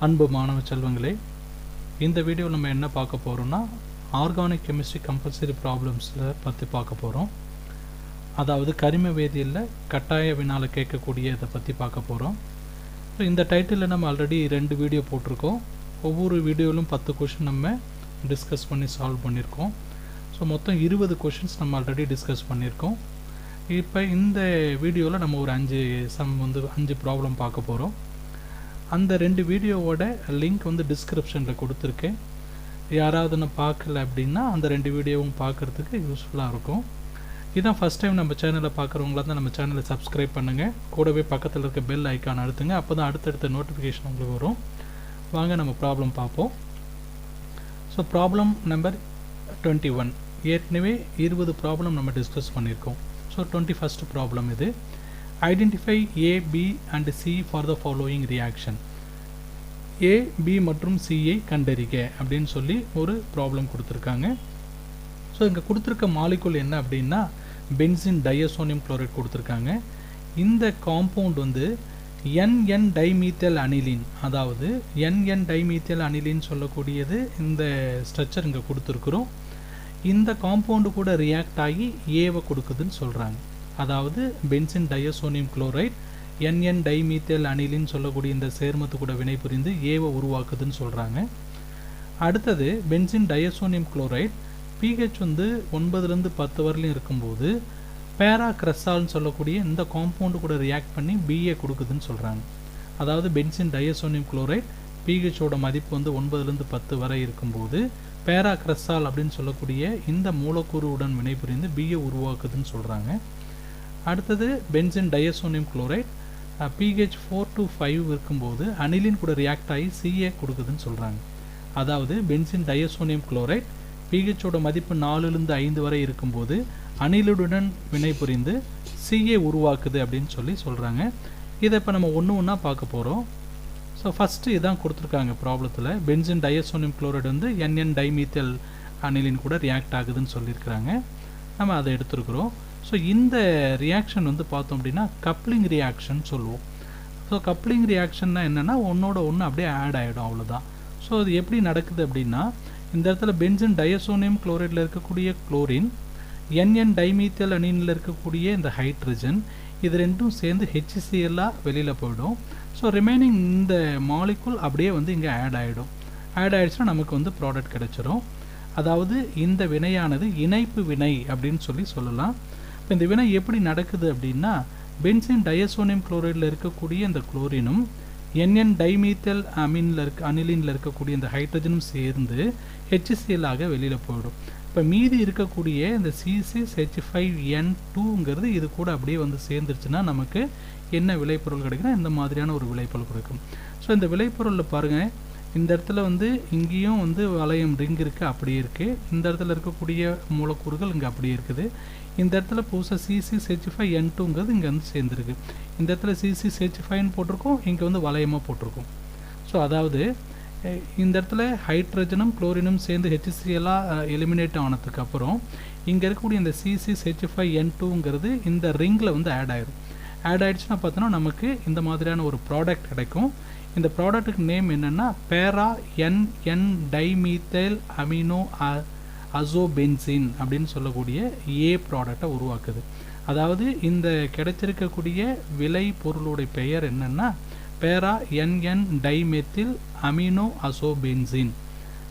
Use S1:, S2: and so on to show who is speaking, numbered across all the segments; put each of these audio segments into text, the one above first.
S1: அன்பு மாணவ செல்வங்களே, இந்த வீடியோவில் நம்ம என்ன பார்க்க போகிறோம்னா ஆர்கானிக் கெமிஸ்ட்ரி கம்பல்சரி ப்ராப்ளம்ஸில் பற்றி பார்க்க போகிறோம். அதாவது கரிம வேதியியலில் கட்டாய வினால கேட்கக்கூடிய இதை பற்றி பார்க்க போகிறோம். ஸோ இந்த டைட்டிலில் நம்ம ஆல்ரெடி 2 வீடியோ போட்டிருக்கோம். ஒவ்வொரு வீடியோவிலும் 10 கொஷின் நம்ம டிஸ்கஸ் பண்ணி சால்வ் பண்ணியிருக்கோம். ஸோ மொத்தம் 20 கொஷின்ஸ் நம்ம ஆல்ரெடி டிஸ்கஸ் பண்ணியிருக்கோம். இப்போ இந்த வீடியோவில் நம்ம ஒரு 5 ப்ராப்ளம் பார்க்க போகிறோம். அந்த 2 வீடியோவோட லிங்க் டிஸ்கிரிப்ஷனில் கொடுத்துருக்கேன். யாராவது நான் பார்க்கல அப்படின்னா அந்த 2 வீடியோவும் பார்க்குறதுக்கு யூஸ்ஃபுல்லாக இருக்கும். இதுதான் ஃபஸ்ட் டைம் நம்ம சேனலில் பார்க்குறவங்களா தான் நம்ம சேனலை சப்ஸ்கிரைப் பண்ணுங்கள். கூடவே பக்கத்தில் இருக்க பெல் ஐக்கான் அழுத்துங்க. அப்போ தான் அடுத்தடுத்த நோட்டிஃபிகேஷன் உங்களுக்கு வரும். வாங்க நம்ம ப்ராப்ளம் பார்ப்போம். So problem number 21. ஏற்கனவே 20 ப்ராப்ளம் நம்ம டிஸ்கஸ் பண்ணியிருக்கோம். ஸோ 21st ப்ராப்ளம் இது. Identify A, B and C for the following reaction. A, B மற்றும் C ஐ கண்டறிக அப்படின்னு சொல்லி ஒரு ப்ராப்ளம் கொடுத்துருக்காங்க. ஸோ இங்கே கொடுத்துருக்க மாலிகுல் என்ன அப்படின்னா பென்சின் டையசோனியம் குளோரைட் கொடுத்துருக்காங்க. இந்த காம்பவுண்ட் NN டைமீத்தல் அனிலின், அதாவது NN டைமீத்தல் அனிலின் சொல்லக்கூடியது இந்த ஸ்ட்ரக்சர் இங்கே கொடுத்துருக்குறோம். இந்த காம்பவுண்டு கூட ரியாக்ட் ஆகி ஏவை கொடுக்குதுன்னு சொல்கிறாங்க. அதாவது benzene diazonium chloride NN டைமீத்தல் aniline சொல்லக்கூடிய இந்த சேர்மத்து கூட வினை புரிந்து ஏவை உருவாக்குதுன்னு சொல்கிறாங்க. அடுத்தது பென்சின் டையசோனியம் குளோரைட் pH 9லேருந்து 10 வரலையும் இருக்கும்போது பேராக்ரஸால்னு சொல்லக்கூடிய இந்த காம்பவுண்டு கூட ரியாக்ட் பண்ணி பிஏ கொடுக்குதுன்னு சொல்கிறாங்க. அதாவது பென்சின் டையசோனியம் குளோரைட் pHோட மதிப்பு 9லேருந்து 10 வரை இருக்கும்போது பேராக்ரஸால் அப்படின்னு சொல்லக்கூடிய இந்த மூலக்கூறுடன் வினை புரிந்து பிஏ உருவாக்குதுன்னு சொல்கிறாங்க. அடுத்தது benzene diazonium chloride pH 4 to 5 இருக்கும்போது அனிலின் கூட ரியாக்ட் ஆகி சிஏ கொடுக்குதுன்னு சொல்கிறாங்க. அதாவது பென்சின் டையசோனியம் குளோரைட் pHோட மதிப்பு 4லேருந்து 5 வரை இருக்கும்போது அனிலுடன் வினை புரிந்து சிஏ உருவாக்குது அப்படின்னு சொல்கிறாங்க. இதை இப்போ நம்ம ஒன்றா பார்க்க போகிறோம். ஸோ ஃபஸ்ட்டு இதான் கொடுத்துருக்காங்க ப்ராப்ளத்தில். Benzene diazonium chloride NN டைமீத்தல் aniline கூட ரியாக்ட் ஆகுதுன்னு சொல்லியிருக்கிறாங்க. நம்ம அதை எடுத்துருக்குறோம். ஸோ இந்த ரியாக்ஷன் பார்த்தோம் அப்படின்னா கப்ளிங் ரியாக்ஷன் சொல்லுவோம். ஸோ கப்ளிங் ரியாக்ஷன்னா என்னென்னா ஒன்றோட ஒன்று அப்படியே ஆட் ஆகிடும், அவ்வளோதான். ஸோ அது எப்படி நடக்குது அப்படின்னா இந்த இடத்துல பென்சின் டையசோனியம் குளோரைடில் இருக்கக்கூடிய குளோரின் NN டைமீத்தல் அனிலில் இருக்கக்கூடிய இந்த ஹைட்ரஜன் இது ரெண்டும் சேர்ந்து HCl-ஆக வெளியில் போயிடும். ஸோ ரிமைனிங் இந்த மாலிகுல் அப்படியே இங்கே ஆட் ஆகிடும். ஆட் ஆகிடுச்சுன்னா நமக்கு ப்ராடக்ட் கிடச்சிரும். அதாவது இந்த வினையானது இணைப்பு வினை அப்படின்னு சொல்லலாம். இப்போ இந்த வினை எப்படி நடக்குது அப்படின்னா பென்சின் டையசோனியம் குளோரைடில் இருக்கக்கூடிய இந்த குளோரினும் NN டைமீத்தல் அனிலினில் இருக்கக்கூடிய இந்த ஹைட்ரஜனும் சேர்ந்து HCl-ஆக வெளியில் போயிடும். இப்போ மீதி இருக்கக்கூடிய இந்த C6H5N2ங்கிறது இது கூட அப்படியே சேர்ந்துருச்சுன்னா நமக்கு என்ன விளைபொருள் கிடைக்குன்னா இந்த மாதிரியான ஒரு விளைபொருள் கிடைக்கும். ஸோ இந்த விளைபொருளில் பாருங்கள், இந்த இடத்துல இங்கேயும் வளையம் ரிங் இருக்குது, அப்படியே இருக்குது. இந்த இடத்துல இருக்கக்கூடிய மூலக்கூறுகள் இங்கே அப்படியே இருக்குது. இந்த இடத்துல புதுசாக C6H5N2ங்கிறது இங்கே சேர்ந்துருக்கு. இந்த இடத்துல C6H5ன்னு போட்டிருக்கோம், இங்கே வளையமாக போட்டிருக்கோம். ஸோ அதாவது இந்த இடத்துல ஹைட்ரஜனும் குளோரினும் சேர்ந்து HCl-ஆக எலிமினேட் ஆனதுக்கு அப்புறம் இங்கே இருக்கக்கூடிய இந்த C6H5N2ங்கிறது இந்த ரிங்கில் ஆட் ஆயிடும். ஆட் ஆகிடுச்சுன்னா பார்த்தோன்னா நமக்கு இந்த மாதிரியான ஒரு ப்ராடக்ட் கிடைக்கும். இந்த ப்ராடக்ட்டுக்கு நேம் என்னென்னா பேரா NN டைமீத்தல் அமினோ அசோபென்சின் அப்படின்னு சொல்லக்கூடிய ஏ ப்ராடக்டை உருவாக்குது. அதாவது இந்த கிடைச்சிருக்கக்கூடிய விளை பொருளுடைய பெயர் என்னென்னா பேரா NN டைமெத்தில் அமினோ அசோபென்சின்.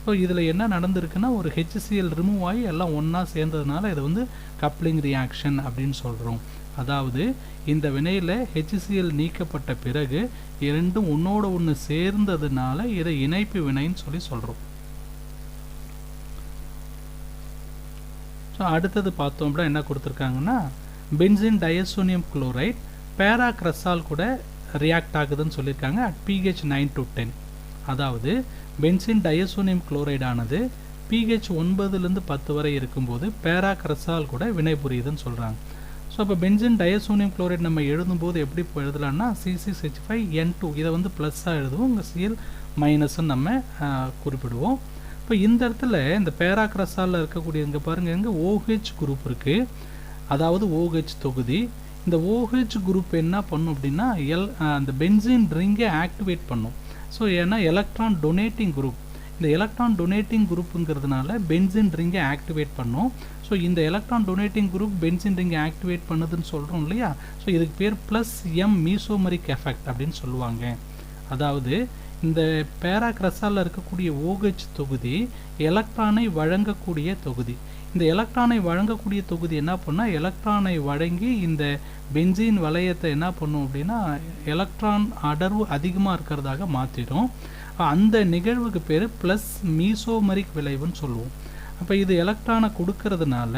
S1: ஸோ இதில் என்ன நடந்திருக்குன்னா ஒரு HCl ரிமூவ் ஆகி எல்லாம் ஒன்றா சேர்ந்ததுனால இதை கப்ளிங் ரியாக்ஷன் அப்படின்னு சொல்கிறோம். அதாவது இந்த வினையில் HCl நீக்கப்பட்ட பிறகு இரண்டும் ஒன்றோட ஒன்று சேர்ந்ததுனால இதை இணைப்பு வினைன்னு சொல்கிறோம். ஸோ அடுத்தது பார்த்தோம் அப்படின்னா என்ன கொடுத்துருக்காங்கன்னா பென்சின் டையசோனியம் குளோரைட் பேராக்ரஸால் கூட ரியாக்ட் ஆகுதுன்னு சொல்லியிருக்காங்க at pH 9 to 10. அதாவது பென்சின் டையசோனியம் குளோரைடானது pH 9லேருந்து 10 வரை இருக்கும்போது பேராக்ரஸால் கூட வினை புரியுதுன்னு சொல்கிறாங்க. ஸோ இப்போ பென்சின் டையசோனியம் குளோரைட் நம்ம எழுதும்போது எப்படி எழுதலாம்னா C6H5N2 இதை ப்ளஸ்ஸாக எழுதுவோம், இங்கே Cl மைனஸ்ன்னு நம்ம குறிப்பிடுவோம். இப்போ இந்த இடத்துல இந்த பேராக்ரஸாலில் இருக்கக்கூடிய இங்கே பாருங்கள், இங்கே OH குரூப் இருக்குது, அதாவது OH தொகுதி. இந்த OH குரூப் என்ன பண்ணும் அப்படின்னா அந்த பென்சின் ரிங்கை ஆக்டிவேட் பண்ணும். ஸோ ஏன்னா எலக்ட்ரான் டொனேட்டிங் குரூப், இந்த எலக்ட்ரான் டொனேட்டிங் குரூப்புங்கிறதுனால பென்சின் ரிங்கை ஆக்டிவேட் பண்ணும். ஸோ இந்த எலக்ட்ரான் டொனேட்டிங் குரூப் பென்சின் ரிங்கை ஆக்டிவேட் பண்ணுதுன்னு சொல்கிறோம் இல்லையா. ஸோ இதுக்கு பேர் ப்ளஸ் எம் மீசோமரிக் எஃபெக்ட் அப்படின்னு சொல்லுவாங்க. அதாவது இந்த பேராக்ரஸாலில் இருக்கக்கூடிய OH தொகுதி எலக்ட்ரானை வழங்கக்கூடிய தொகுதி. இந்த எலக்ட்ரானை வழங்கக்கூடிய தொகுதி என்ன பண்ணால் எலக்ட்ரானை வழங்கி இந்த பென்சீன் வளையத்தை என்ன பண்ணும் அப்படின்னா எலக்ட்ரான் அடர்வு அதிகமாக இருக்கிறதாக மாற்றிடும். அந்த நிகழ்வுக்கு பேர் ப்ளஸ் மீசோமரிக் விளைவுன்னு சொல்லுவோம். அப்போ இது எலக்ட்ரானை கொடுக்கறதுனால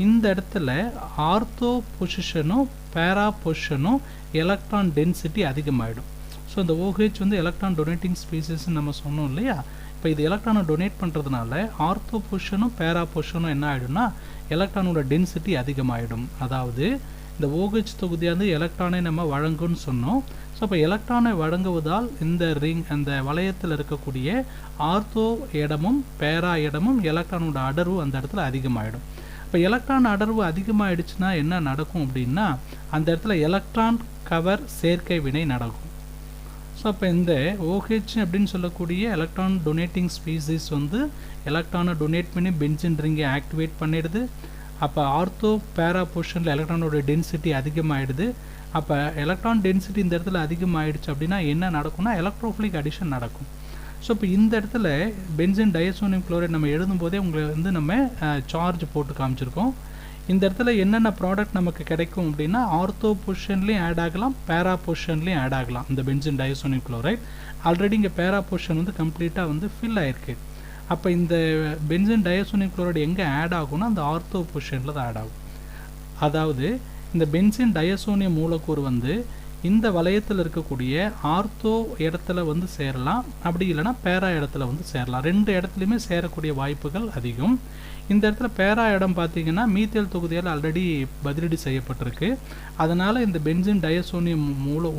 S1: இந்த இடத்துல ஆர்த்தோ பொசிஷனும் பேரா பொசிஷனும் எலக்ட்ரான் டென்சிட்டி அதிகமாகிடும். ஸோ இந்த OH வந்து எலக்ட்ரான் டொனேட்டிங் ஸ்பீசிஸ்ன்னு நம்ம சொன்னோம் இல்லையா. இப்போ இது எலக்ட்ரானை டொனேட் பண்ணுறதுனால ஆர்த்தோ பொசிஷனும் பேரா பொசிஷனும் என்ன ஆகிடும்னா எலக்ட்ரானோட டென்சிட்டி அதிகமாகிடும். அதாவது இந்த OH தொகுதியானது எலக்ட்ரானை நம்ம வழங்குன்னு சொன்னோம். ஸோ அப்போ எலக்ட்ரானை வழங்குவதால் இந்த அந்த வளையத்தில் இருக்கக்கூடிய ஆர்த்தோ இடமும் பேரா இடமும் எலக்ட்ரானோட அடர்வு அந்த இடத்துல அதிகமாகிடும். இப்போ எலக்ட்ரான் அடர்வு அதிகமாகிடுச்சுன்னா என்ன நடக்கும் அப்படின்னா அந்த இடத்துல எலக்ட்ரான் கவர் சேர்க்கை வினை நடக்கும். ஸோ அப்போ இந்த OH அப்படின்னு சொல்லக்கூடிய எலக்ட்ரான் டொனேட்டிங் ஸ்பீசிஸ் வந்து எலக்ட்ரானை டொனேட் பண்ணி பென்சின் ரிங்கை ஆக்டிவேட் பண்ணிடுது. அப்போ ஆர்த்தோ பேரா பொசிஷனில் எலக்ட்ரானோட டென்சிட்டி அதிகமாகிடுது. அப்போ எலக்ட்ரான் டென்சிட்டி இந்த இடத்துல அதிகமாகிடுச்சு அப்படின்னா என்ன நடக்கும்னா எலக்ட்ரோஃபிலிக் அடிஷன் நடக்கும். ஸோ இப்போ இந்த இடத்துல பென்சின் டையசோனியம் குளோரைட் நம்ம எழுதும்போதே உங்களை வந்து நம்ம சார்ஜ் போட்டு காமிச்சிருக்கோம். இந்த இடத்துல என்னென்ன ப்ராடக்ட் நமக்கு கிடைக்கும் அப்படின்னா ஆர்த்தோ பொசிஷன்லேயும் ஆட் ஆகலாம், பேரா பொசிஷன்லேயும் ஆட் ஆகலாம். இந்த பென்சின் டையசோனியம் குளோரைட் ஆல்ரெடி இங்கே பேரா பொசிஷன் வந்து கம்ப்ளீட்டாக வந்து ஃபில் ஆகிருக்கு. அப்போ இந்த பென்சின் டையசோனியம் குளோரைட் எங்கே ஆட் ஆகும்னா அந்த ஆர்த்தோ பொசிஷனில் தான் ஆட் ஆகும். அதாவது இந்த பென்சின் டையசோனியம் மூலக்கூறு வந்து இந்த வளையத்தில் இருக்கக்கூடிய ஆர்த்தோ இடத்துல வந்து சேரலாம், அப்படி இல்லைனா பேரா இடத்துல வந்து சேரலாம். ரெண்டு இடத்துலையுமே சேரக்கூடிய வாய்ப்புகள் அதிகம். இந்த இடத்துல பேரா இடம் பார்த்தீங்கன்னா மீத்தேல் தொகுதியால் ஆல்ரெடி பதிலீடு செய்யப்பட்டிருக்கு. அதனால் இந்த பென்சின் டையசோனியம்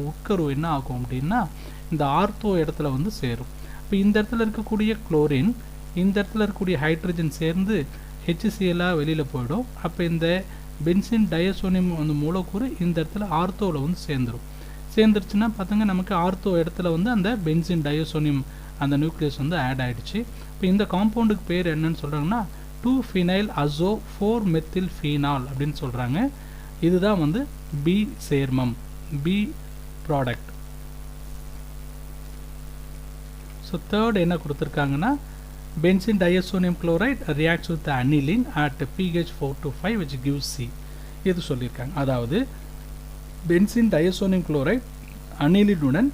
S1: உட்கரு என்ன ஆகும் அப்படின்னா இந்த ஆர்த்தோ இடத்துல வந்து சேரும். இப்போ இந்த இடத்துல இருக்கக்கூடிய குளோரின் இந்த இடத்துல இருக்கக்கூடிய ஹைட்ரஜன் சேர்ந்து HCl-ஆக வெளியில் போயிடும். அப்போ இந்த பென்சின் டையசோனியம் வந்து மூலக்கூறு இந்த இடத்துல ஆர்த்தோவில் வந்து சேர்ந்துருச்சுன்னா பார்த்துங்க நமக்கு ஆர்த்தோ இடத்துல வந்து அந்த பென்சின் டையசோனியம் அந்த நியூக்ளியஸ் வந்து ஆட் ஆகிடுச்சு. இப்போ இந்த காம்பவுண்டுக்கு பேர் என்னன்னு சொல்கிறாங்கன்னா 2-phenyl azo 4-methyl phenol அப்படின்னு சொல்கிறாங்க. இதுதான் வந்து B சேர்மம், B ப்ராடக்ட். ஸோ தேர்ட் என்ன கொடுத்துருக்காங்கன்னா benzene diazonium chloride reacts with the aniline at pH 4 to 5 which gives C. இது சொல்லியிருக்காங்க. அதாவது பென்சின் டையசோனியம் குளோரைட் அனிலினுடன்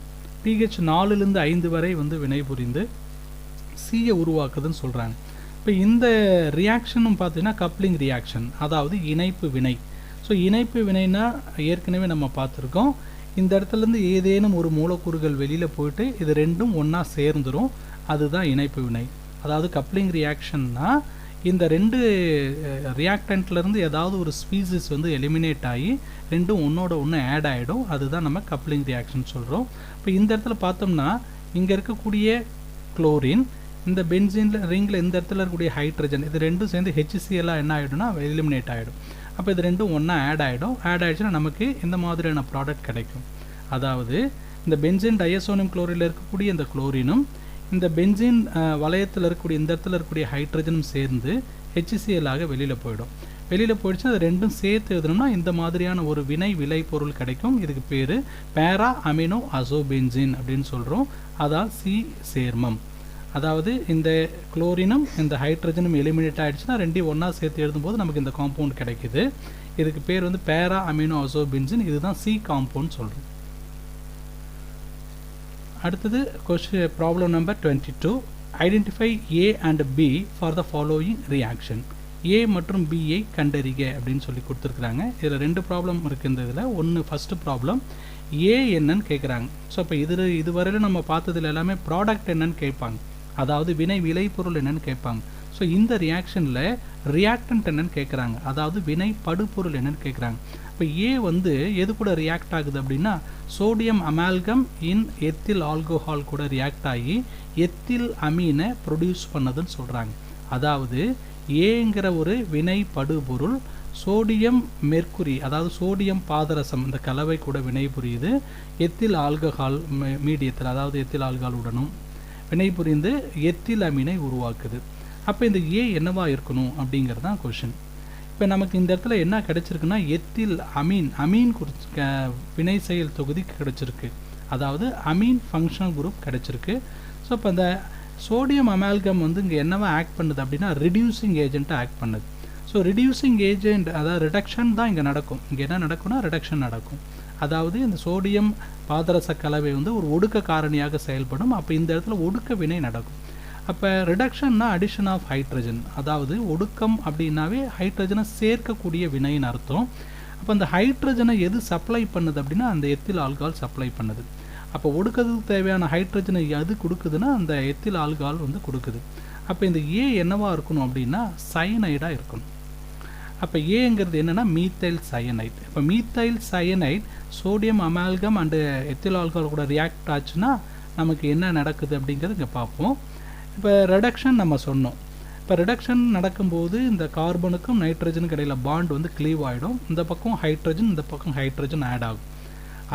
S1: pH 4லிருந்து 5 வரை வந்து வினைபுரிந்து Cயை உருவாக்குதுன்னு சொல்கிறாங்க. இப்போ இந்த ரியாக்ஷனும் பார்த்தீங்கன்னா கப்ளிங் ரியாக்ஷன், அதாவது இணைப்பு வினை. ஸோ இணைப்பு வினைனா ஏற்கனவே நம்ம பார்த்துருக்கோம். இந்த இடத்துலேருந்து ஏதேனும் ஒரு மூலக்கூறுகள் வெளியில் போயிட்டு இது ரெண்டும் ஒன்றா சேர்ந்துடும், அதுதான் இணைப்பு வினை. அதாவது கப்ளிங் ரியாக்ஷன்னா இந்த ரெண்டு ரியாக்டன்ட்லேருந்து ஏதாவது ஒரு ஸ்பீசிஸ் வந்து எலிமினேட் ஆகி ரெண்டும் ஒன்றோட ஒன்று ஆட் ஆகிடும், அதுதான் நம்ம கப்ளிங் ரியாக்ஷன் சொல்கிறோம். இப்போ இந்த இடத்துல பார்த்தோம்னா இங்கே இருக்கக்கூடிய குளோரின் இந்த பென்சின் ரிங்கில் இந்த இடத்துல இருக்கக்கூடிய ஹைட்ரஜன் இது ரெண்டும் சேர்ந்து HCl-ஆக என்ன ஆகிடும்னா எலிமினேட் ஆகிடும். அப்போ இது ரெண்டும் ஒன்றா ஆட் ஆகிடுச்சுன்னா நமக்கு இந்த மாதிரியான ப்ராடக்ட் கிடைக்கும். அதாவது இந்த பென்சின் டையசோனியம் குளோரைடில் இருக்கக்கூடிய இந்த குளோரினும் இந்த பென்சின் வளையத்தில் இருக்கக்கூடிய இந்த இடத்துல இருக்கக்கூடிய ஹைட்ரஜனும் சேர்ந்து HCl-ஆக வெளியில் போயிடுச்சுன்னா அது ரெண்டும் சேர்த்து எழுதணும்னா இந்த மாதிரியான ஒரு விளை பொருள் கிடைக்கும். இதுக்கு பேர் பேரா அமினோ அசோபென்சின் அப்படின்னு சொல்கிறோம். அதான் C சேர்மம். அதாவது இந்த குளோரினும் இந்த ஹைட்ரஜனும் எலிமினேட் ஆகிடுச்சுன்னா ரெண்டையும் ஒன்றா சேர்த்து எழுதும்போது நமக்கு இந்த காம்பவுண்ட் கிடைக்குது. இதுக்கு பேர் வந்து பேரா அமினோ அசோபென்சின். இதுதான் C காம்பவுண்ட் சொல்கிறோம். அடுத்தது problem number 22. Identify A and B for the following reaction. A மற்றும் B-ஐ கண்டறிக அப்படின்னு சொல்லி கொடுத்துருக்குறாங்க. இதில் ரெண்டு ப்ராப்ளம் இருக்குது இந்த இதில். ஒன்று ஃபஸ்ட்டு ப்ராப்ளம் A என்னன்னு கேட்குறாங்க. ஸோ இப்போ இதுவரையிலும் நம்ம பார்த்ததில் எல்லாமே ப்ராடக்ட் என்னன்னு கேட்பாங்க, அதாவது விளைபொருள் என்னன்னு கேட்பாங்க. ஸோ இந்த ரியாக்ஷனில் ரியாக்டன்ட் என்னன்னு கேட்குறாங்க, அதாவது வினை படுபொருள் என்னன்னு கேட்குறாங்க. இப்போ A வந்து எது கூட ரியாக்ட் ஆகுது அப்படின்னா சோடியம் அமால்கம் இன் எத்தில் ஆல்கோஹால் கூட ரியாக்ட் ஆகி எத்தில் அமீனை ப்ரொடியூஸ் பண்ணதுன்னு சொல்கிறாங்க. அதாவது ஏங்கிற ஒரு வினை படுபொருள் சோடியம் மெர்க்குரி அதாவது சோடியம் பாதரசம் இந்த கலவை கூட வினைபுரியுது எத்தில் ஆல்கஹால் மீடியத்தில் அதாவது எத்தில் ஆல்கஹாலுடனும் வினைபுரிந்து எத்தில் அமீனை உருவாக்குது. அப்போ இந்த ஏ என்னவா இருக்கணும் அப்படிங்கிறது தான் கொஷின். இப்போ நமக்கு இந்த இடத்துல என்ன கிடைச்சிருக்குன்னா எத்தில் அமீன் வினை செயல் தொகுதி கிடைச்சிருக்கு, அதாவது அமீன் ஃபங்க்ஷனல் குரூப் கிடைச்சிருக்கு. ஸோ இப்போ இந்த சோடியம் அமால்கம் வந்து இங்கே என்னவா ஆக்ட் பண்ணுது அப்படின்னா ரிடியூசிங் ஏஜென்ட்டாக ஆக்ட் பண்ணுது. ஸோ ரிடியூசிங் ஏஜென்ட் அதாவது ரிடக்ஷன் தான் இங்கே நடக்கும். இங்கே என்ன நடக்கும்னா ரிடக்ஷன் நடக்கும். அதாவது இந்த சோடியம் பாதரச கலவை வந்து ஒரு ஒடுக்க காரணியாக செயல்படும். அப்போ இந்த இடத்துல ஒடுக்க வினை நடக்கும். அப்போ ரிடக்ஷன்னா அடிஷன் ஆஃப் ஹைட்ரஜன், அதாவது ஒடுக்கம் அப்படின்னாவே ஹைட்ரஜனை சேர்க்கக்கூடிய வினைன்னு அர்த்தம். அப்போ அந்த ஹைட்ரஜனை எது சப்ளை பண்ணுது அப்படின்னா அந்த எத்தில் ஆல்கஹால் சப்ளை பண்ணுது. அப்போ ஒடுக்கிறதுக்கு தேவையான ஹைட்ரஜனை எது கொடுக்குதுன்னா அந்த எத்தில் ஆல்கஹால் வந்து கொடுக்குது. அப்போ இந்த ஏ என்னவா இருக்கணும் அப்படின்னா சயனைடாக இருக்கணும். அப்போ ஏங்கிறது என்னென்னா மீத்தைல் சயனைட். இப்போ methyl cyanide sodium amalgam and ethyl alcohol கூட ரியாக்ட் ஆச்சுன்னா நமக்கு என்ன நடக்குது அப்படிங்கிறது இங்கே பார்ப்போம். இப்போ ரிடக்ஷன் நம்ம சொன்னோம். இப்போ ரிடக்ஷன் நடக்கும்போது இந்த கார்பனுக்கும் நைட்ரஜனுக்கு இடையில் பாண்ட் வந்து க்ளீவ் ஆகிடும். இந்த பக்கம் ஹைட்ரஜன் இந்த பக்கம் ஹைட்ரஜன் ஆட் ஆகும்.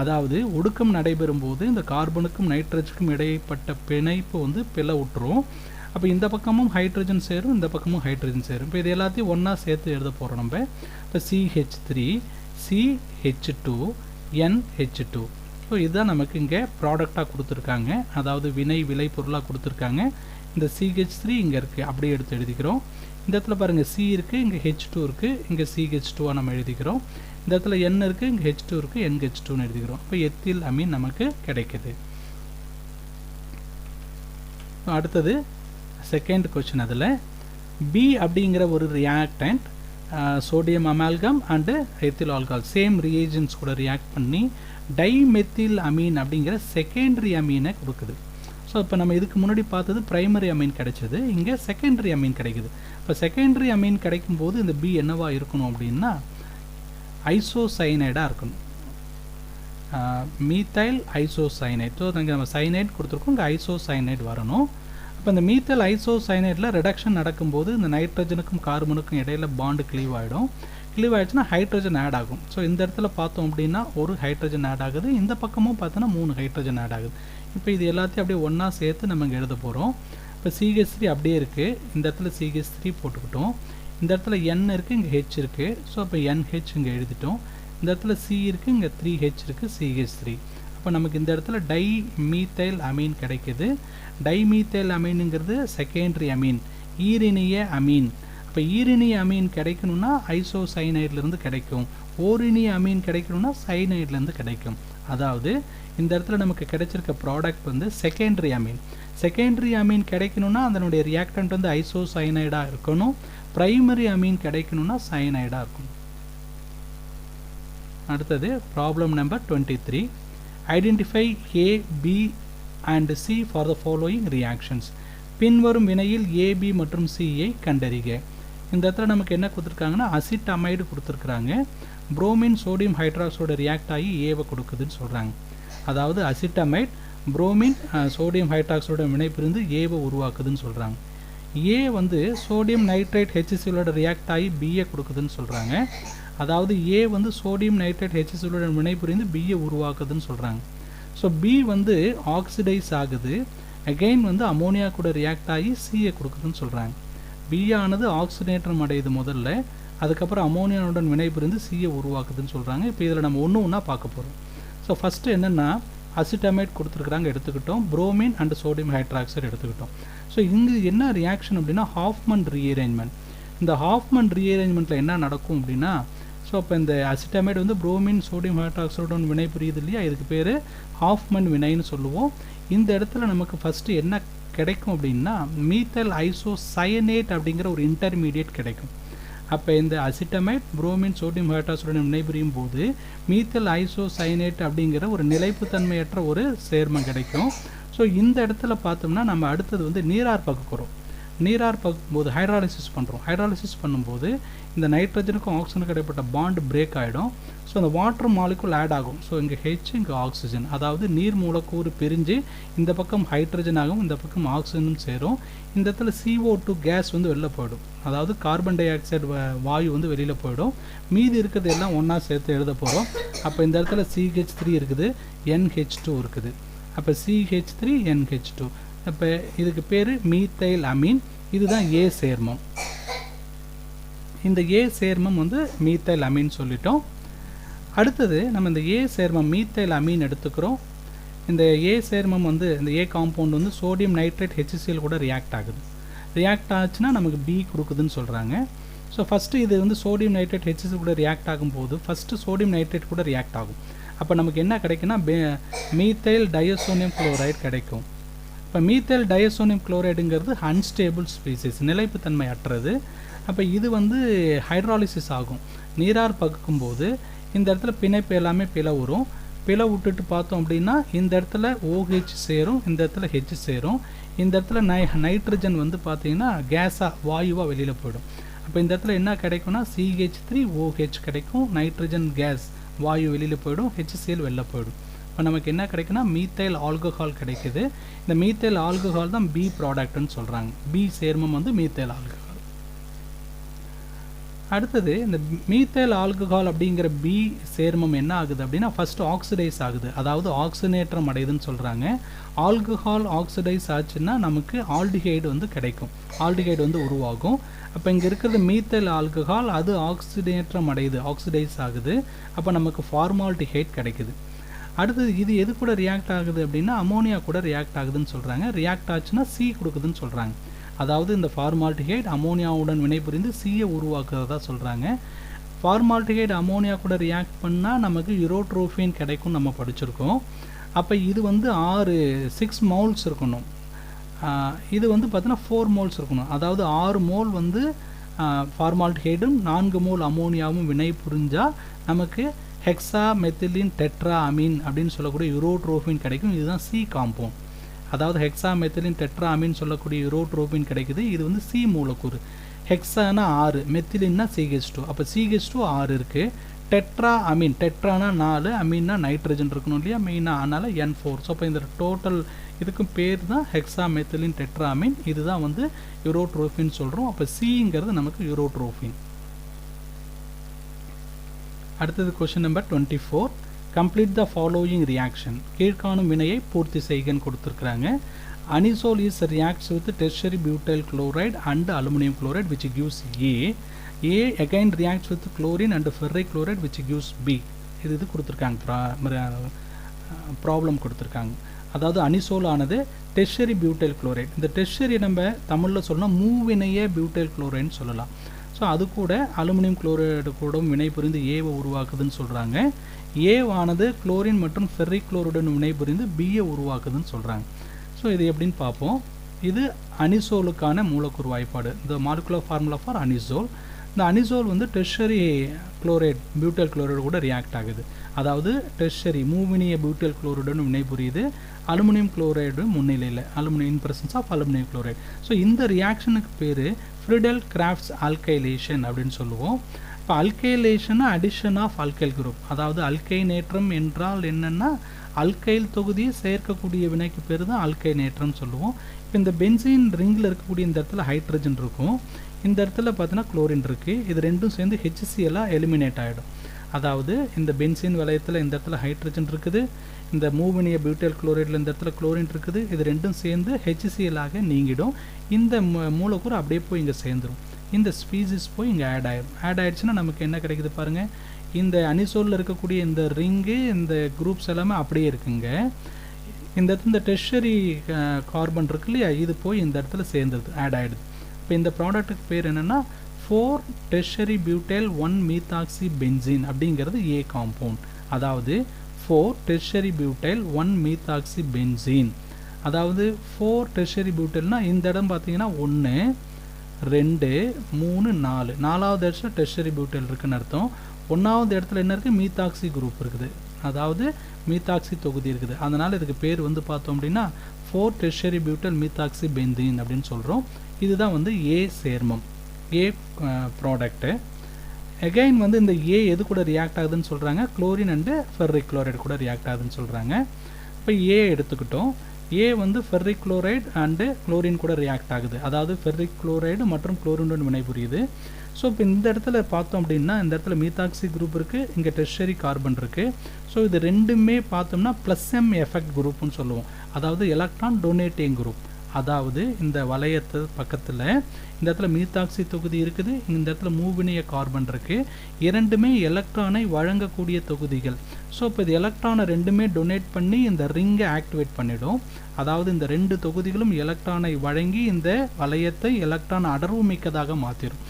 S1: அதாவது ஒடுக்கம் நடைபெறும் போது இந்த கார்பனுக்கும் நைட்ரஜனுக்கும் இடைப்பட்ட பிணைப்பு வந்து பிள விட்டுரும். அப்போ இந்த பக்கமும் ஹைட்ரஜன் சேரும், இந்த பக்கமும் ஹைட்ரஜன் சேரும். இப்போ இது எல்லாத்தையும் ஒன்றா சேர்த்து எழுத போகிறோம் நம்ம. இப்போ CH3 CH2 NH2. ஸோ இதுதான் நமக்கு இங்கே ப்ராடக்டாக கொடுத்துருக்காங்க, அதாவது விளை பொருளாக கொடுத்துருக்காங்க. இந்த CH3 இங்கே இருக்குது, அப்படியே எடுத்து எழுதிக்கிறோம். இந்த இடத்துல பாருங்கள் C இருக்குது, இங்கே H2 இருக்குது, இங்கே CH2 நம்ம எழுதிக்கிறோம். இந்த இடத்துல N இருக்குது, இங்கே H2 இருக்குது, NH2ன்னு எழுதிக்கிறோம். இப்போ எத்தில் அமீன் நமக்கு கிடைக்குது. அடுத்தது செகண்ட் கொஸ்டின். அதில் B அப்படிங்கிற ஒரு reactant sodium amalgam and ethyl alcohol same reagents கூட ரியாக்ட் பண்ணி டைமெத்தில் அமீன் அப்படிங்கிற செகண்டரி அமீனை கொடுக்குது. ஸோ இப்போ நம்ம இதுக்கு முன்னாடி பார்த்தது பிரைமரி அமீன் கிடைச்சது, இங்கே செகண்டரி அமீன் கிடைக்குது. இப்போ செகண்டரி அமீன் கிடைக்கும்போது இந்த B என்னவா இருக்கணும் அப்படின்னா ஐசோசைனைடாக இருக்கணும். Methyl isocyanate. ஸோ நம்ம சைனைட் கொடுத்துருக்கோம், இங்கே ஐசோசைனைட் வரணும். இப்போ இந்த மீத்தைல் ஐசோசைனைடில் ரிடக்ஷன் நடக்கும்போது இந்த நைட்ரஜனுக்கும் கார்பனுக்கும் இடையில் பாண்டு க்ளீவ் ஆகிடும். க்ளீவ் ஆகிடுச்சுன்னா ஹைட்ரஜன் ஆட் ஆகும். ஸோ இந்த இடத்துல பார்த்தோம் அப்படின்னா ஒரு ஹைட்ரஜன் ஆட் ஆகுது, இந்த பக்கமும் பார்த்தோன்னா 3 ஹைட்ரஜன் ஆட் ஆகுது. இப்போ இது எல்லாத்தையும் அப்படியே ஒன்றா சேர்த்து நம்ம இங்கே எழுத போகிறோம். இப்போ CH3 அப்படியே இருக்குது, இந்த இடத்துல CH3 போட்டுக்கிட்டோம். இந்த இடத்துல N இருக்குது, இங்கே H இருக்குது. ஸோ இப்போ NH இங்கே எழுதிட்டோம். இந்த இடத்துல C இருக்குது, இங்கே 3H இருக்குது, CH3. அப்போ நமக்கு இந்த இடத்துல டைமீத்தைல் அமீன் கிடைக்குது. டைமீத்தைல் அமீனுங்கிறது செகண்டரி அமீன், ஈரினிய அமீன். இப்போ ஈரினிய அமீன் கிடைக்கணும்னா ஐசோசைனைட்லேருந்து கிடைக்கும், ஓரினிய அமீன் கிடைக்கணும்னா சைனைட்லேருந்து கிடைக்கும். அதாவது இந்த இடத்துல நமக்கு கிடைச்சிருக்க ப்ராடக்ட் வந்து செகண்டரி அமீன். செகண்டரி அமீன் கிடைக்கணும்னா அதனுடைய ரியாக்டன்ட் வந்து ஐசோசைனைடாக இருக்கணும். பிரைமரி அமீன் கிடைக்கணும்னா சைனைடாக இருக்கணும். அடுத்தது problem number 23. Identify A, B and C for the following reactions. பின்வரும் வினையில் A, B மற்றும் C ஐ கண்டறிக. இந்த இடத்துல நமக்கு என்ன கொடுத்துருக்காங்கன்னா அசிட்டமைடு கொடுத்துருக்குறாங்க. புரோமின் சோடியம் ஹைட்ராக்சைடு ரியாக்ட் ஆகி ஏவை கொடுக்குதுன்னு சொல்கிறாங்க. அதாவது அசிட்டமைட் புரோமின் சோடியம் ஹைட்ராக்சைடு வினைபுரிந்து ஏவை உருவாக்குதுன்னு சொல்கிறாங்க. ஏ வந்து சோடியம் நைட்ரேட் HClோட ரியாக்ட் ஆகி பிஏ கொடுக்குதுன்னு சொல்கிறாங்க. அதாவது ஏ வந்து சோடியம் நைட்ரேட் HClோட வினைபுரிந்து பிஏ உருவாக்குதுன்னு சொல்கிறாங்க. ஸோ பி வந்து ஆக்சிடைஸ் ஆகுது, அகெயின் வந்து அமோனியா கூட ரியாக்ட் ஆகி சிஏ கொடுக்குதுன்னு சொல்கிறாங்க. பி ஆனது ஆக்சிடேற்றம் அடையுது முதல்ல, அதுக்கப்புறம் அமோனியாவுடன் வினைபுரிந்து சிஏ உருவாக்குதுன்னு சொல்கிறாங்க. இப்போ இதில் நம்ம ஒன்றா பார்க்க போகிறோம். ஸோ ஃபஸ்ட்டு என்னென்னா அசிட்டமைட் கொடுத்துருக்குறாங்க எடுத்துக்கிட்டோம், புரோமின் அண்ட் சோடியம் ஹைட்ராக்சைடு எடுத்துக்கிட்டோம். ஸோ இங்கே என்ன ரியாக்ஷன் அப்படின்னா ஹாஃப்மன் ரீஅரேஞ்ச்மெண்ட். இந்த ஹாஃப்மன் ரீஅரேஞ்ச்மெண்ட்டில் என்ன நடக்கும் அப்படின்னா, ஸோ அப்போ இந்த அசிட்டமைடு வந்து புரோமின் சோடியம் ஹைட்ராக்சைடுடன் வினை புரியுது இல்லையா, இதுக்கு பேர் ஹாஃப்மன் வினைன்னு சொல்லுவோம். இந்த இடத்துல நமக்கு ஃபஸ்ட்டு என்ன கிடைக்கும் அப்படின்னா மீத்தைல் ஐசோசயனேட் அப்படிங்கிற ஒரு இன்டர்மீடியேட் கிடைக்கும். அப்போ இந்த அசிட்டமைட் புரோமின் சோடியம் ஹைட்ராக்சைடுடன் வினைபுரியும் போது மீத்தைல் ஐசோசயனேட் அப்படிங்கிற ஒரு நிலைப்புத்தன்மையற்ற ஒரு சேர்மம் கிடைக்கும். ஸோ இந்த இடத்துல பார்த்தோம்னா நம்ம அடுத்தது வந்து நீரார் பார்க்க போகிறோம். நீரார் பார்க்கும்போது ஹைட்ராலிசிஸ் பண்ணுறோம். ஹைட்ராலிசிஸ் பண்ணும்போது இந்த நைட்ரஜனுக்கும் ஆக்சிஜனுக்கும் இடைப்பட்ட பாண்ட் பிரேக் ஆகிடும். ஸோ அந்த வாட்டர் மாலிகுல் ஆட் ஆகும். ஸோ இங்கே ஹெச், இங்கே ஆக்சிஜன், அதாவது நீர் மூலக்கூறு பிரிஞ்சு இந்த பக்கம் ஹைட்ரஜன் ஆகும், இந்த பக்கம் ஆக்சிஜனும் சேரும். இந்த இடத்துல CO2 கேஸ் வந்து வெளில போயிடும், அதாவது கார்பன் டை ஆக்சைடு வாயு வந்து வெளியில் போயிடும். மீதி இருக்கிறது எல்லாம் ஒன்றா சேர்த்து எழுத போகிறோம். அப்போ இந்த இடத்துல CH3 இருக்குது, NH2 இருக்குது. அப்போ CH3 NH2. அப்போ இதுக்கு பேர் மீத்தைல் அமீன். இதுதான் ஏ சேர்மம். இந்த ஏ சேர்மம் வந்து மீத்தைல் அமீன் சொல்லிட்டோம். அடுத்தது நம்ம இந்த ஏ சேர்மம் மீத்தைல் அமீன் எடுத்துக்கிறோம். இந்த ஏ சேர்மம் வந்து இந்த ஏ காம்பவுண்ட் வந்து சோடியம் நைட்ரேட் HCl கூட ரியாக்ட் ஆகுது. ரியாக்ட் ஆச்சுன்னா நமக்கு பி கொடுக்குதுன்னு சொல்கிறாங்க. ஸோ ஃபஸ்ட்டு இது வந்து சோடியம் நைட்ரேட் HCl கூட ரியாக்ட் ஆகும்போது ஃபஸ்ட்டு சோடியம் நைட்ரேட் கூட ரியாக்ட் ஆகும். அப்போ நமக்கு என்ன கிடைக்குன்னா மீத்தைல் டயசோனியம் குளோரைடு கிடைக்கும். இப்போ மீத்தைல் டயசோனியம் குளோரைடுங்கிறது அன்ஸ்டேபிள் ஸ்பீசிஸ், நிலைப்புத்தன்மை அற்றது. அப்போ இது வந்து ஹைட்ராலிசிஸ் ஆகும். நீரார் பகுக்கும்போது இந்த இடத்துல பிணைப்பு எல்லாமே பிளவுறும். பிளவு விட்டுட்டு பார்த்தோம் அப்படின்னா இந்த இடத்துல OH சேரும், இந்த இடத்துல H சேரும். இந்த இடத்துல நைட்ரஜன் வந்து பார்த்தீங்கன்னா கேஸாக வாயுவாக வெளியில் போயிடும். அப்போ இந்த இடத்துல என்ன கிடைக்கும்னா CH3OH கிடைக்கும், நைட்ரஜன் கேஸ் வாயு வெளியில் போயிடும், HCl வெளில போயிடும். இப்போ நமக்கு என்ன கிடைக்குன்னா மீத்தைல் ஆல்கஹால் கிடைக்குது. இந்த மீத்தைல் ஆல்கஹால் தான் பி ப்ராடக்ட்னு சொல்கிறாங்க. பி சேர்மம் வந்து மீத்தைல் ஆல்கஹால். அடுத்தது இந்த மீத்தைல் ஆல்கஹால் அப்படிங்கிற பி சேர்மம் என்ன ஆகுது அப்படின்னா ஃபஸ்ட்டு ஆக்சிடைஸ் ஆகுது, அதாவது ஆக்சினேற்றம் அடையுதுன்னு சொல்கிறாங்க. ஆல்கஹால் ஆக்சிடைஸ் ஆச்சுன்னா நமக்கு ஆல்டிஹைடு வந்து கிடைக்கும், ஆல்டிஹைடு வந்து உருவாகும். அப்போ இங்கே இருக்கிறது மீத்தைல் ஆல்கஹால், அது ஆக்சிடேற்றம் அடையுது, ஆக்சிடைஸ் ஆகுது. அப்போ நமக்கு ஃபார்மால்டிஹைட் கிடைக்குது. அடுத்தது இது எது கூட ரியாக்ட் ஆகுது அப்படின்னா அமோனியா கூட ரியாக்ட் ஆகுதுன்னு சொல்கிறாங்க. ரியாக்ட் ஆச்சுன்னா சி கொடுக்குதுன்னு சொல்கிறாங்க. அதாவது இந்த ஃபார்மால்டிஹைட் அமோனியாவுடன் வினைபுரிந்து சியை உருவாக்குறதா சொல்கிறாங்க. ஃபார்மால்டிஹைட் அமோனியா கூட ரியாக்ட் பண்ணால் நமக்கு யூரோட்ரோஃபின் கிடைக்கும், நம்ம படிச்சிருக்கோம். அப்போ இது வந்து 6 மோல்ஸ் இருக்கணும். இது வந்து பார்த்தீங்கன்னா 4 மோல்ஸ் இருக்கணும். அதாவது 6 மோல் வந்து ஃபார்மால்டிஹைடும் 4 மோல் அமோனியாவும் வினை புரிஞ்சால் நமக்கு ஹெக்ஸா மெத்திலின் டெட்ரா அமீன் அப்படின்னு சொல்லக்கூடிய யூரோட்ரோஃபின் கிடைக்கும். இதுதான் சி காம்பவுண்ட். அதாவது ஹெக்ஸா மெத்திலின் டெட்ரா அமீன் சொல்லக்கூடிய யூரோட்ரோஃபின் கிடைக்குது. இது வந்து சி மூலக்கூறு. ஹெக்ஸானா 6, மெத்திலின்னா CH2. அப்போ CH2 6 இருக்குது. டெட்ரா அமீன், டெட்ரானா 4, அமீன்னா நைட்ரஜன் இருக்கணும் இல்லையா மெயினாக, அதனால் N4. ஸோ அப்போ இந்த டோட்டல் இதுக்கும் பேர் தான் ஹெக்ஸா மெத்திலின் டெட்ரா அமீன். இதுதான் வந்து யூரோட்ரோஃபின் சொல்கிறோம். அப்போ சிங்கிறது நமக்கு யூரோட்ரோஃபின். அடுத்தது question number 24. Complete the following reaction. கீழ்காணும் வினையை பூர்த்தி செய்கன்னு கொடுத்துருக்குறாங்க. Anisole is reacts with tertiary butyl chloride and aluminium chloride which gives A. A again reacts with chlorine and ferric chloride which gives B. இது கொடுத்துருக்காங்க, problem கொடுத்துருக்காங்க. அதாவது anisole ஆனது tertiary butyl chloride. இந்த டெர்ஷரி நம்ம தமிழில் சொல்லணும் மூவினையே பியூட்டைல் குளோரைடுன்னு சொல்லலாம். ஸோ அது கூட அலுமினியம் குளோரைடு கூட வினை புரிந்து ஏவை உருவாக்குதுன்னு சொல்கிறாங்க. ஏவானது குளோரின் மற்றும் ஃபெர்ரிக் குளோரைடுடன் வினை புரிந்து பியை உருவாக்குதுன்னு சொல்கிறாங்க. ஸோ இது எப்படின்னு பார்ப்போம். இது அனிசோலுக்கான மூலக்கூறு வாய்ப்பாடு, இந்த மாலிகுலர் ஃபார்முலா ஃபார் அனிசோல். இந்த அனிசோல் வந்து டெர்ஷரி குளோரைட் பியூட்டைல் குளோரைடு கூட ரியாக்ட் ஆகுது. அதாவது டெர்ஷரி மூவினிய பியூட்டைல் குளோரைடுடன் வினை புரியுது அலுமினியம் குளோரைடு முன்னிலையில், aluminium in presence of aluminium chloride. So இந்த ரியாக்ஷனுக்கு பேர் ஃப்ரிடல் கிராஃப்ட்ஸ் ஆல்கைலேஷன் அப்படின்னு சொல்லுவோம். இப்போ alkylation addition of alkyl group. அதாவது அல்கைனேற்றம் என்றால் என்னென்னா அல்கைல் தொகுதியை சேர்க்கக்கூடிய வினைக்கு பேர் தான் அல்கைனேற்றம் சொல்லுவோம். இப்போ இந்த பென்சீன் ரிங்கில் இருக்கக்கூடிய இந்த இடத்துல ஹைட்ரஜன் இருக்கும், இந்த இடத்துல பார்த்தீங்கன்னா குளோரின் இருக்குது. இது ரெண்டும் சேர்ந்து HCl எலிமினேட் ஆகிடும். அதாவது இந்த பென்சீன் வளையத்தில் இந்த இடத்துல ஹைட்ரஜன் இருக்குது, இந்த மூவினிய பியூட்டைல் குளோரைடில் இந்த இடத்துல குளோரின் இருக்குது. இது ரெண்டும் சேர்ந்து HCl ஆக நீங்கிடும். இந்த மூலக்கூறு அப்படியே போய் இங்கே சேர்ந்துடும். இந்த ஸ்பீசிஸ் போய் இங்கே ஆட் ஆகிடும். ஆட் ஆகிடுச்சுன்னா நமக்கு என்ன கிடைக்குது பாருங்கள். இந்த அனிசோலில் இருக்கக்கூடிய இந்த ரிங்கு, இந்த குரூப்ஸ் எல்லாமே அப்படியே இருக்குங்க. இந்த இடத்துல இந்த டெர்ஷரி கார்பன் இருக்கு இல்லையா, இது போய் இந்த இடத்துல சேர்ந்துருது, ஆட் ஆகிடுது. இப்போ இந்த ப்ராடக்ட்டுக்கு பேர் என்னென்னா 4 டெர்ஷரி பியூட்டைல் 1 மீத்தாக்சி பென்சீன் அப்படிங்கிறது ஏ காம்பவுண்ட். அதாவது 4 டெர்ஷரி பியூட்டைல் 1 மீத்தாக்சி பென்சீன். அதாவது 4 டெர்ஷரி பியூட்டைல்னா இந்த இடம் பார்த்தீங்கன்னா 1 2 3 4, 4வது இடத்துல டெர்ஷரி பியூட்டைல் இருக்குன்னு அர்த்தம். 1வது இடத்துல என்ன இருக்குது, மீத்தாக்சி குரூப் இருக்குது, அதாவது மீத்தாக்சி தொகுதி இருக்குது. அதனால் இதுக்கு பேர் வந்து பார்த்தோம் அப்படின்னா 4 டெர்ஷியரி பியூட்டைல் மீத்தாக்சி பென்சீன் அப்படின்னு சொல்கிறோம். இதுதான் வந்து ஏ சேர்மம், ஏ ப்ராடக்ட்டு. அகைன் வந்து இந்த ஏ எது கூட ரியாக்ட் ஆகுதுன்னு சொல்கிறாங்க, குளோரின் அண்டு ஃபெர்ரிக் குளோரைடு கூட ரியாக்ட் ஆகுதுன்னு சொல்கிறாங்க. இப்போ ஏ எடுத்துக்கிட்டோம். ஏ வந்து ஃபெர்ரிக் குளோரைடு அண்டு குளோரின் கூட ரியாக்ட் ஆகுது, அதாவது ஃபெர்ரிக் குளோரைடு மற்றும் குளோரினுடன் வினைபுரியுது. ஸோ இப்போ இந்த இடத்துல பார்த்தோம் அப்படின்னா இந்த இடத்துல மீத்தாக்சி குரூப் இருக்குது, இங்கே டெர்ஷியரி கார்பன் இருக்குது. ஸோ இது ரெண்டுமே பார்த்தோம்னா ப்ளஸ் எம் எஃபெக்ட் குரூப்னு சொல்லுவோம், அதாவது எலக்ட்ரான் டொனேட்டிங் குரூப். அதாவது இந்த வளையத்து பக்கத்தில் இந்த இடத்துல மீத்தாக்சி தொகுதி இருக்குது, இந்த இடத்துல மூவினிய கார்பன் இருக்குது. இரண்டுமே எலக்ட்ரானை வழங்கக்கூடிய தொகுதிகள். ஸோ இப்போ இது எலக்ட்ரானை ரெண்டுமே டொனேட் பண்ணி இந்த ரிங்கை ஆக்டிவேட் பண்ணிடும். அதாவது இந்த ரெண்டு தொகுதிகளும் எலக்ட்ரானை வழங்கி இந்த வளையத்தை எலக்ட்ரான் அடர்வு மிக்கதாக மாற்றிடும்.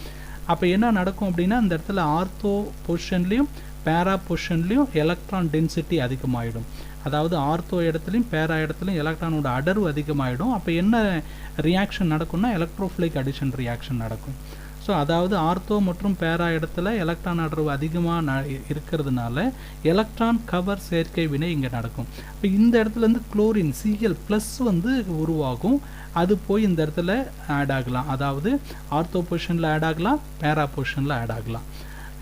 S1: அப்போ என்ன நடக்கும் அப்படின்னா இந்த இடத்துல ஆர்த்தோ பொசிஷன்லேயும் பேரா பொசிஷன்லேயும் எலக்ட்ரான் டென்சிட்டி அதிகமாகிடும். அதாவது ஆர்த்தோ இடத்துலையும் பேரா இடத்துலையும் எலக்ட்ரானோட அடர்வு அதிகமாகிடும். அப்போ என்ன ரியாக்ஷன் நடக்கும்னா எலக்ட்ரோஃபிலிக் அடிஷன் ரியாக்ஷன் நடக்கும். ஸோ அதாவது ஆர்த்தோ மற்றும் பேரா இடத்துல எலக்ட்ரான் அடர்வு அதிகமாக இருக்கிறதுனால எலக்ட்ரான் கவர் சேர்க்கை வினை இங்கே நடக்கும். இப்போ இந்த இடத்துலேருந்து குளோரின் சிஎல் ப்ளஸ் வந்து உருவாகும், அது போய் இந்த இடத்துல ஆட் ஆகலாம். அதாவது ஆர்த்தோ பொசிஷனில் ஆட் ஆகலாம், பேரா பொசிஷனில் ஆட் ஆகலாம்.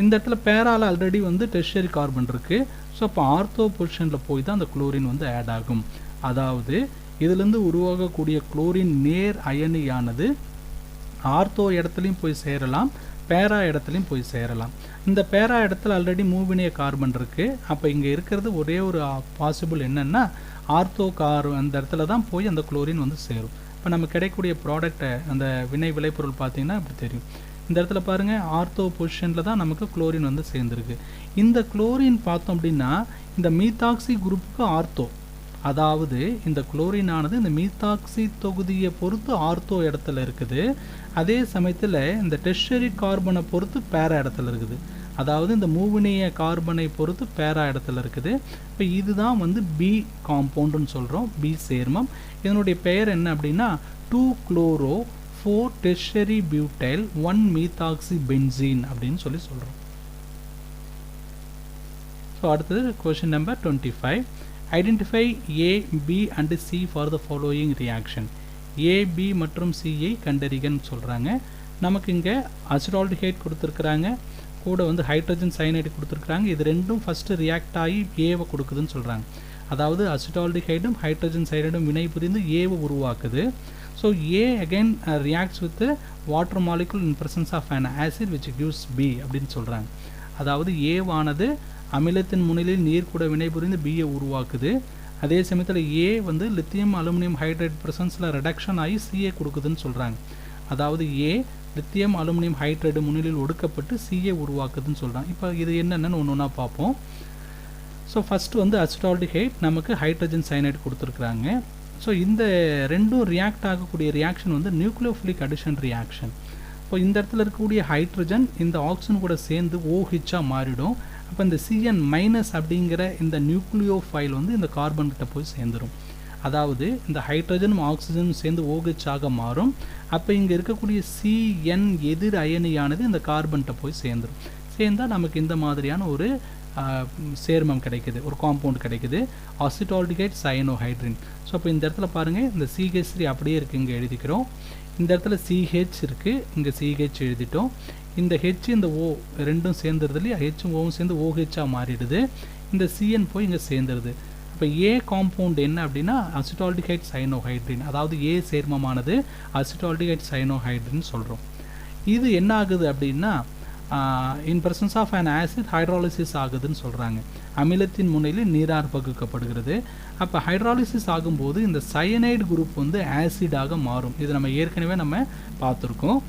S1: இந்த இடத்துல பேரால் ஆல்ரெடி வந்து டெர்ஷியரி கார்பன் இருக்குது. ஸோ அப்போ ஆர்த்தோ பொசிஷனில் போய் தான் அந்த குளோரின் வந்து ஆட் ஆகும். அதாவது இதிலேருந்து உருவாகக்கூடிய குளோரின் நேர் அயனியானது ஆர்த்தோ இடத்துலையும் போய் சேரலாம், பேரா இடத்துலையும் போய் சேரலாம். இந்த பேரா இடத்துல ஆல்ரெடி மூவினிய கார்பன் இருக்குது. அப்போ இங்கே இருக்கிறது ஒரே ஒரு பாசிபிள் என்னென்னா ஆர்த்தோ அந்த இடத்துல தான் போய் அந்த குளோரின் வந்து சேரும். இப்போ நம்ம கிடைக்கக்கூடிய ப்ராடக்டை அந்த வினை விளைபொருள் பார்த்திங்கன்னா இப்படி தெரியும். இந்த இடத்துல பாருங்கள், ஆர்த்தோ பொசிஷனில் தான் நமக்கு குளோரின் வந்து சேர்ந்துருக்கு. இந்த குளோரின் பார்த்தோம் அப்படின்னா இந்த மீத்தாக்சி குரூப்புக்கு ஆர்த்தோ, அதாவது இந்த குளோரின் ஆனது இந்த மீத்தாக்சி தொகுதியை பொறுத்து ஆர்த்தோ இடத்துல இருக்குது. அதே சமயத்தில் இந்த டெர்ஷியரி கார்பனை பொறுத்து பேரா இடத்துல இருக்குது, அதாவது இந்த மூவினிய கார்பனை பொறுத்து பேரா இடத்துல இருக்குது. இப்போ இதுதான் வந்து பி காம்பவுண்டுன்னு சொல்கிறோம், பி சேர்மம். இதனுடைய பெயர் என்ன அப்படின்னா 2-குளோரோ 4 டெர்ஷியரி பியூட்டைல் 1 மீத்தாக்சி பென்சீன் அப்படின்னு சொல்கிறோம். ஸோ அடுத்தது question number 25. Identify A, B and C for the following reaction. A, B மற்றும் சியை கண்டறிகன்னு சொல்கிறாங்க. நமக்கு இங்கே அசிட்டால்டிஹைட் கொடுத்துருக்குறாங்க, கூட வந்து ஹைட்ரஜன் சயனைடு கொடுத்துருக்குறாங்க. இது ரெண்டும் ஃபஸ்ட்டு ரியாக்ட் ஆகி ஏவை கொடுக்குதுன்னு சொல்கிறாங்க. அதாவது அசிட்டால்டிஹைடும் ஹைட்ரஜன் சயனைடும் வினை புரிந்து ஏவை உருவாக்குது. So A again reacts with water molecule in presence of an acid which gives B அப்படின்னு சொல்கிறாங்க. அதாவது ஏவானது அமிலத்தின் முன்னிலையில் நீர் கூட வினை புரிந்து பியை உருவாக்குது. அதே சமயத்தில் ஏ வந்து லித்தியம் அலுமினியம் ஹைட்ரேட் பிரசன்ஸில் ரெடக்ஷன் ஆகி சிஏ கொடுக்குதுன்னு சொல்கிறாங்க. அதாவது ஏ லித்தியம் அலுமினியம் ஹைட்ரேட் முன்னிலையில் ஒடுக்கப்பட்டு சிஏ உருவாக்குதுன்னு சொல்கிறாங்க. இப்போ இது என்னென்னு ஒன்று ஒன்றா பார்ப்போம். ஸோ ஃபஸ்ட்டு வந்து அசிட்டால்டிஹைட் நமக்கு ஹைட்ரஜன் சயனைடு கொடுத்துருக்குறாங்க. ஸோ இந்த ரெண்டும் ரியாக்ட் ஆகக்கூடிய ரியாக்ஷன் வந்து நியூக்ளியோஃபிலிக் அடிஷன் ரியாக்ஷன். இப்போ இந்த இடத்துல இருக்கக்கூடிய ஹைட்ரஜன் இந்த ஆக்சிஜன் கூட சேர்ந்து OH மாறிடும். அப்போ இந்த CN- அப்படிங்கிற இந்த நியூக்ளியோஃபைல் வந்து இந்த கார்பன் கிட்ட போய் சேர்ந்துடும். அதாவது இந்த ஹைட்ரஜனும் ஆக்சிஜனும் சேர்ந்து OH மாறும். அப்போ இங்கே இருக்கக்கூடிய CN எதிர் அயனியானது இந்த கார்பன்கிட்ட போய் சேர்ந்துடும். சேர்ந்தால் நமக்கு இந்த மாதிரியான ஒரு சேர்மம் கிடைக்குது, ஒரு காம்பவுண்ட் கிடைக்குது, அசிட்டால்டிஹைட் சயனோஹைட்ரின். ஸோ அப்போ இந்த இடத்துல பாருங்கள், இந்த CH3 அப்படியே இருக்குது, இங்கே எழுதிக்கிறோம். இந்த இடத்துல CH இருக்குது, இங்கே CH எழுதிட்டோம். இந்த H இந்த O ரெண்டும் சேர்ந்துருது இல்லையா, Hம் Oவும் சேர்ந்து OH மாறிடுது. இந்த CN போய் இங்கே சேர்ந்துருது. இப்போ ஏ காம்பவுண்ட் என்ன அப்படின்னா அசிட்டால்டிஹைட் சயனோஹைட்ரின், அதாவது ஏ சேர்மமானது அசிட்டால்டிஹைட் சயனோஹைட்ரின் சொல்கிறோம். இது என்ன ஆகுது அப்படின்னா in presence of an acid hydrolysis ஆகுதுன்னு சொல்கிறாங்க. அமிலத்தின் முன்னிலையில் நீரார் பகுக்கப்படுகிறது. அப்போ ஹைட்ராலிசிஸ் ஆகும்போது இந்த சயனைடு குரூப் வந்து ஆசிடாக மாறும். இது நம்ம ஏற்கனவே பார்த்துருக்கோம்.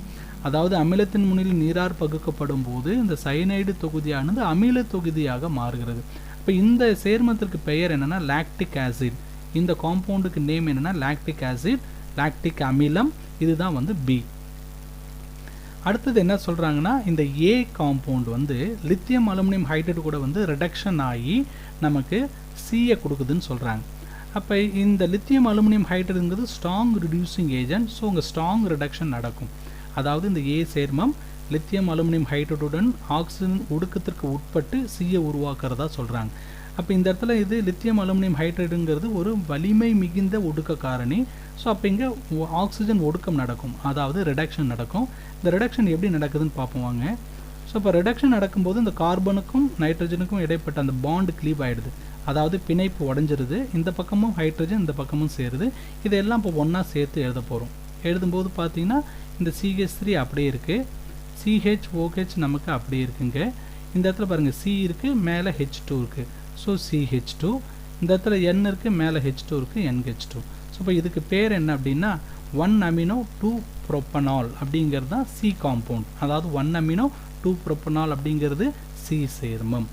S1: அதாவது அமிலத்தின் முன்னிலையில் நீரார் பகுக்கப்படும் போது இந்த சயனைடு தொகுதியானது அமில தொகுதியாக மாறுகிறது. இப்போ இந்த சேர்மத்திற்கு பெயர் என்னென்னா லாக்டிக் ஆசிட். இந்த காம்பவுண்டுக்கு நேம் என்னென்னா லாக்டிக் ஆசிட், லாக்டிக் அமிலம். இதுதான் வந்து பி. அடுத்தது என்ன சொல்கிறாங்கன்னா, இந்த ஏ காம்பவுண்ட் வந்து லித்தியம் அலுமினியம் ஹைட்ரேட் கூட வந்து ரிடக்ஷன் ஆகி நமக்கு சியை கொடுக்குதுன்னு சொல்கிறாங்க. அப்போ இந்த லித்தியம் அலுமினியம் ஹைட்ரேட்டுங்கிறது ஸ்ட்ராங் ரிடியூசிங் ஏஜென்ட். ஸோ உங்கள் ஸ்ட்ராங் ரிடக்ஷன் நடக்கும். அதாவது இந்த ஏ சேர்மம் லித்தியம் அலுமினியம் ஹைட்ரேட்டுடன் ஆக்சிஜன் ஒடுக்கத்திற்கு உட்பட்டு சியை உருவாக்குறதா சொல்கிறாங்க. அப்போ இந்த இடத்துல இது லித்தியம் அலுமினியம் ஹைட்ரைடுங்கிறது ஒரு வலிமை மிகுந்த ஒடுக்க காரணி. ஸோ அப்போ இங்கே ஆக்சிஜன் ஒடுக்கம் நடக்கும், அதாவது ரிடக்ஷன் நடக்கும். இந்த ரிடக்ஷன் எப்படி நடக்குதுன்னு பார்ப்போம் வாங்க. ஸோ இப்போ ரிடக்ஷன் நடக்கும்போது இந்த கார்பனுக்கும் நைட்ரஜனுக்கும் இடைப்பட்ட அந்த பாண்ட் க்ளீவ் ஆகிடுது, அதாவது பிணைப்பு உடஞ்சிருது. இந்த பக்கமும் ஹைட்ரஜன் இந்த பக்கமும் சேருது. இதெல்லாம் இப்போ ஒன்றா சேர்த்து எழுத போகிறோம். எழுதும்போது பார்த்தீங்கன்னா இந்த CH3 அப்படியே இருக்குது, CHOH நமக்கு அப்படியே இருக்குங்க. இந்த இடத்துல பாருங்கள் C இருக்குது, மேலே H2 இருக்குது. So CH2. இந்த இடத்துல N இருக்குது, மேலே H2 இருக்குது, NH2. ஸோ இப்போ இதுக்கு பேர் என்ன அப்படின்னா 1-amino-2-propanol அப்படிங்கிறது தான் C காம்பவுண்ட். அதாவது 1-amino-2-propanol அப்படிங்கிறது C சேர்மம்.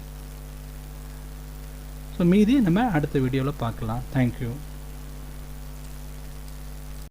S1: ஸோ மீதி நம்ம அடுத்த வீடியோவில் பார்க்கலாம். தேங்க்யூ.